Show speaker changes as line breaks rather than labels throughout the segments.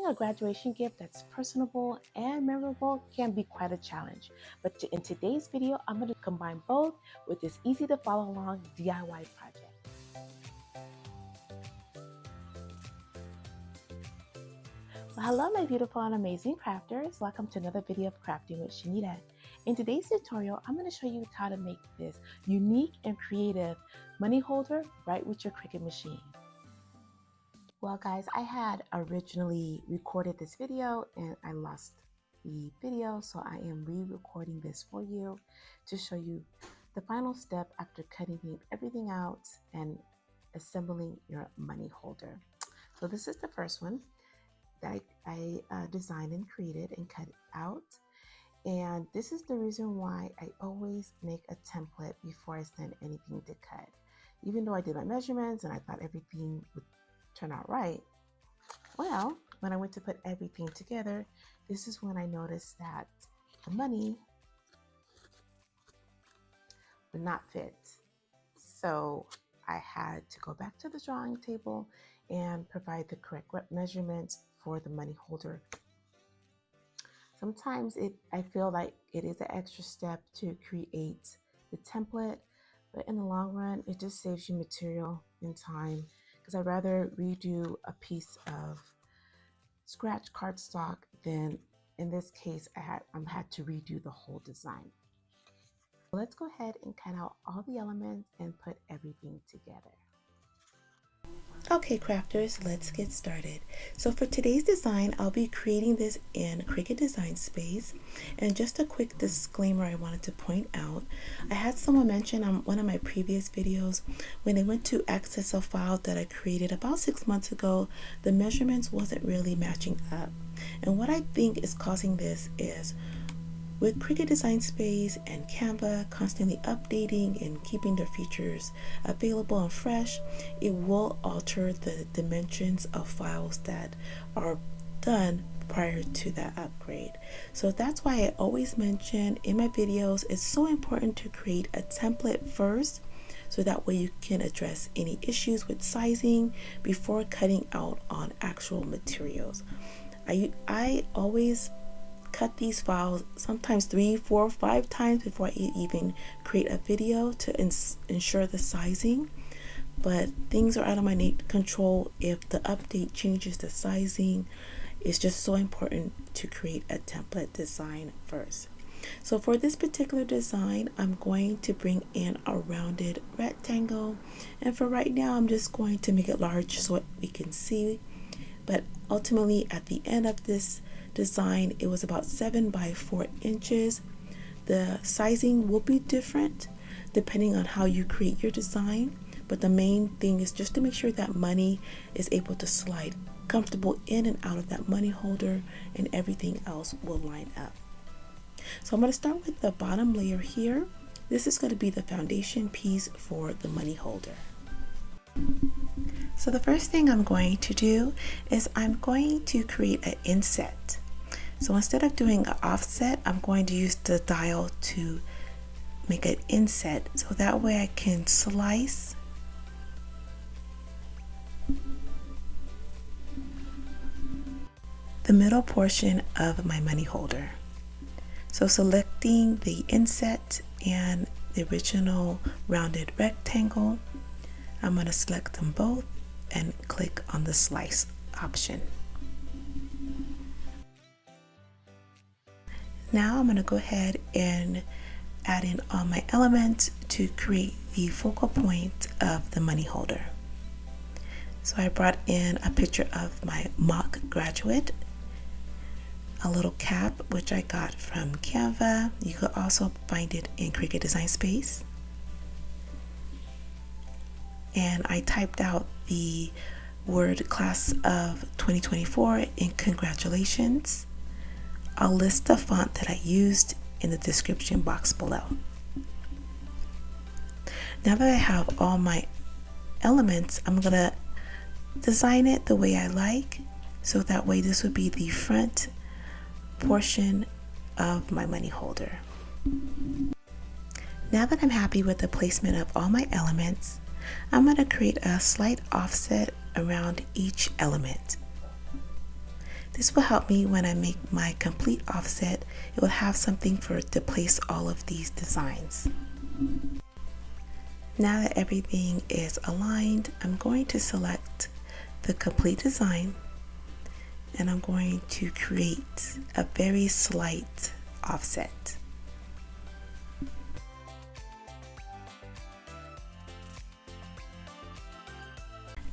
a graduation gift that's personable and memorable can be quite a challenge. But in today's video, I'm going to combine both with this easy to follow along DIY project. Well, hello my beautiful and amazing crafters. Welcome to another video of Crafting with Shaneda. In today's tutorial, I'm going to show you how to make this unique and creative money holder right with your Cricut machine. Well guys, I had originally recorded this video and I lost the video, so I am re-recording this for you to show you the final step after cutting everything out and assembling your money holder. So this is the first one that I designed and created and cut out. And this is the reason why I always make a template before I send anything to cut. Even though I did my measurements and I thought everything would turn out right, well, when I went to put everything together, this is when I noticed that the money would not fit. So I had to go back to the drawing table and provide the correct measurements for the money holder. Sometimes I feel like it is an extra step to create the template, but in the long run, it just saves you material and time, because I'd rather redo a piece of scratch cardstock than, in this case, I had to redo the whole design. Let's go ahead and cut out all the elements and put everything together. Okay crafters, let's get started. So for today's design, I'll be creating this in Cricut Design Space. And just a quick disclaimer I wanted to point out. I had someone mention on one of my previous videos, when they went to access a file that I created about 6 months ago, the measurements wasn't really matching up. And what I think is causing this is, with Cricut Design Space and Canva constantly updating and keeping their features available and fresh, it will alter the dimensions of files that are done prior to that upgrade. So that's why I always mention in my videos, it's so important to create a template first, so that way you can address any issues with sizing before cutting out on actual materials. I always cut these files sometimes 3, 4, 5 times before I even create a video to ensure the sizing, but things are out of my control. If the update changes the sizing, it's just so important to create a template design first. So for this particular design, I'm going to bring in a rounded rectangle, and for right now I'm just going to make it large so we can see, but ultimately at the end of this design, it was about 7 by 4 inches. The sizing will be different depending on how you create your design, but the main thing is just to make sure that money is able to slide comfortable in and out of that money holder, and everything else will line up. So I'm going to start with the bottom layer here. This is going to be the foundation piece for the money holder. So the first thing I'm going to do is I'm going to create an inset. So instead of doing an offset, I'm going to use the dial to make an inset, so that way I can slice the middle portion of my money holder. So selecting the inset and the original rounded rectangle, I'm going to select them both and click on the slice option. Now I'm going to go ahead and add in all my elements to create the focal point of the money holder. So I brought in a picture of my mock graduate, a little cap which I got from Canva. You could also find it in Cricut Design Space. And I typed out the word class of 2024 in congratulations. I'll list the font that I used in the description box below. Now that I have all my elements, I'm going to design it the way I like, so that way this would be the front portion of my money holder. Now that I'm happy with the placement of all my elements, I'm going to create a slight offset around each element. This will help me when I make my complete offset. It will have something to place all of these designs. Now that everything is aligned, I'm going to select the complete design and I'm going to create a very slight offset.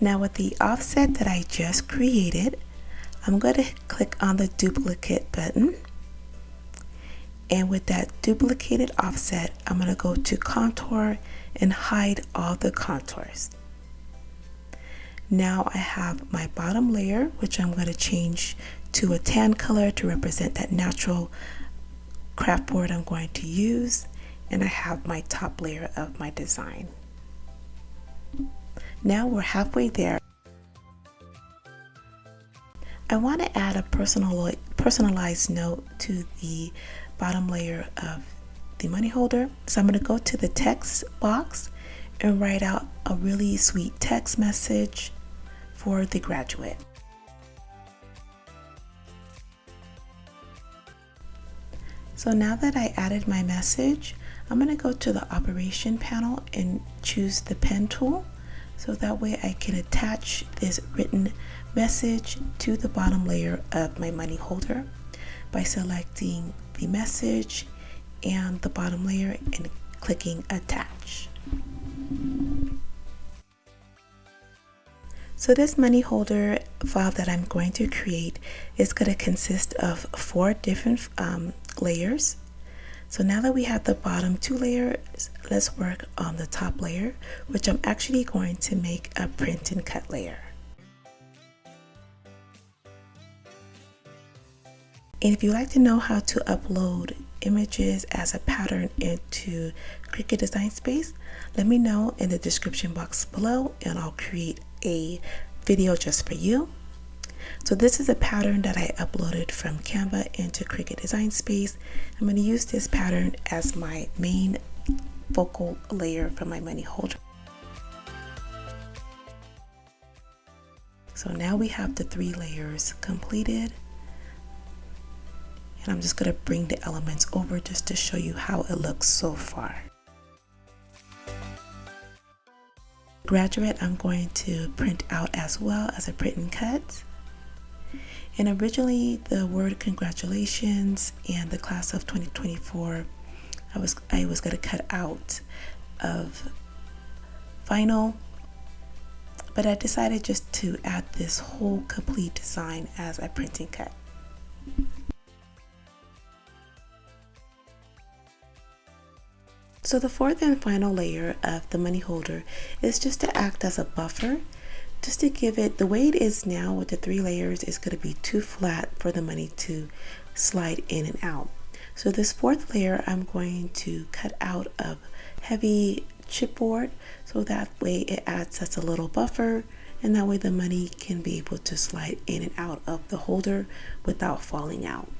Now with the offset that I just created, I'm going to click on the duplicate button, and with that duplicated offset, I'm going to go to contour and hide all the contours. Now I have my bottom layer, which I'm going to change to a tan color to represent that natural craft board I'm going to use, and I have my top layer of my design. Now we're halfway there. I want to add a personalized note to the bottom layer of the money holder. So I'm going to go to the text box and write out a really sweet text message for the graduate. So now that I added my message, I'm going to go to the operation panel and choose the pen tool. So that way I can attach this written message to the bottom layer of my money holder by selecting the message and the bottom layer and clicking attach. So this money holder file that I'm going to create is going to consist of 4 different layers. So now that we have the bottom 2 layers, let's work on the top layer, which I'm actually going to make a print and cut layer. And if you'd like to know how to upload images as a pattern into Cricut Design Space, let me know in the description box below and I'll create a video just for you. So this is a pattern that I uploaded from Canva into Cricut Design Space. I'm going to use this pattern as my main focal layer for my money holder. So now we have the 3 layers completed. And I'm just going to bring the elements over just to show you how it looks so far. Graduate, I'm going to print out as well as a print and cut. And originally the word congratulations and the class of 2024, I was going to cut out of final, but I decided just to add this whole complete design as a print and cut. So the 4th and final layer of the money holder is just to act as a buffer, just to give it, the way it is now with the 3 layers is going to be too flat for the money to slide in and out. So this 4th layer I'm going to cut out of heavy chipboard, so that way it adds such a little buffer, and that way the money can be able to slide in and out of the holder without falling out.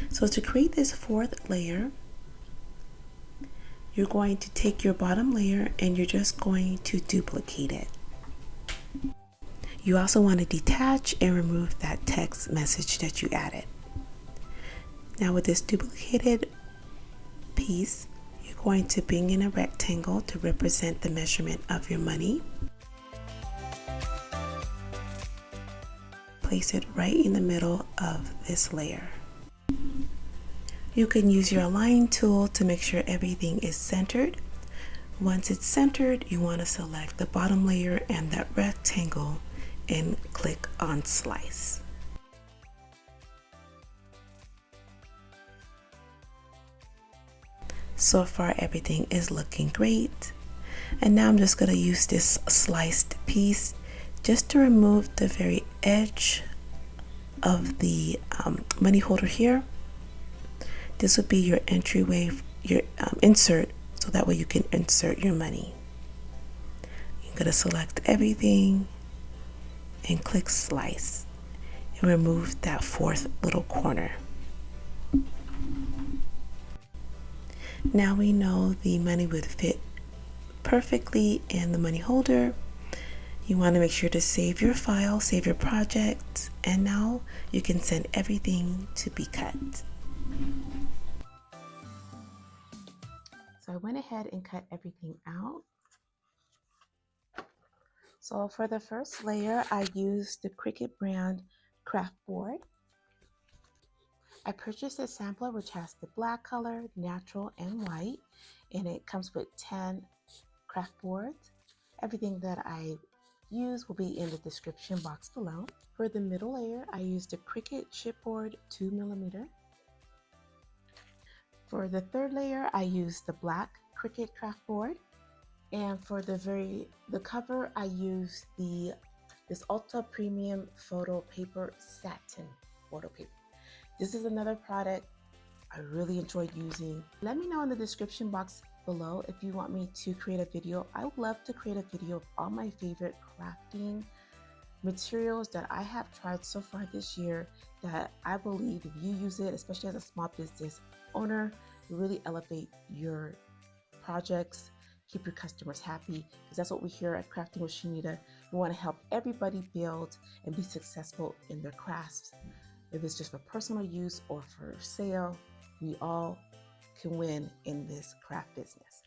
So to create this 4th layer, you're going to take your bottom layer and you're just going to duplicate it. You also want to detach and remove that text message that you added. Now with this duplicated piece, you're going to bring in a rectangle to represent the measurement of your money. Place it right in the middle of this layer. You can use your align tool to make sure everything is centered. Once it's centered, you want to select the bottom layer and that rectangle and click on slice. So far everything is looking great. And now I'm just going to use this sliced piece just to remove the very edge of the money holder here. This would be your entryway, your insert, so that way you can insert your money. You're going to select everything and click slice and remove that 4th little corner. Now we know the money would fit perfectly in the money holder. You want to make sure to save your file, save your project, and now you can send everything to be cut. So I went ahead and cut everything out. So for the first layer, I used the Cricut brand craft board. I purchased a sampler which has the black color, natural, and white, and it comes with 10 craft boards. Everything that I use will be in the description box below. For the middle layer, I used a Cricut chipboard 2mm. For the third layer, I used the black Cricut craft board. And for the cover, I used this Ultra Premium Photo Paper Satin Photo Paper. This is another product I really enjoyed using. Let me know in the description box below if you want me to create a video. I would love to create a video of all my favorite crafting materials that I have tried so far this year that I believe if you use it, especially as a small business owner, really elevate your projects, keep your customers happy, because that's what we hear at Crafting with Shaneda. We want to help everybody build and be successful in their crafts. If it's just for personal use or for sale, we all can win in this craft business.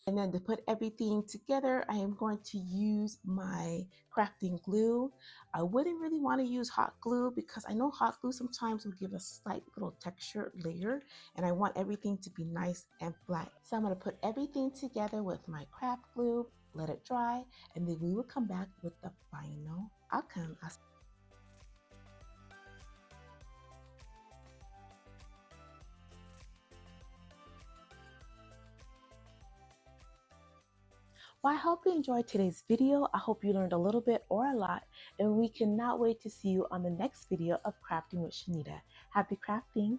And then to put everything together, I am going to use my crafting glue. I wouldn't really want to use hot glue because I know hot glue sometimes will give a slight little texture layer, and I want everything to be nice and flat. So I'm going to put everything together with my craft glue, let it dry, and then we will come back with the final outcome. Well, I hope you enjoyed today's video. I hope you learned a little bit or a lot, and we cannot wait to see you on the next video of Crafting with Shaneda. Happy crafting!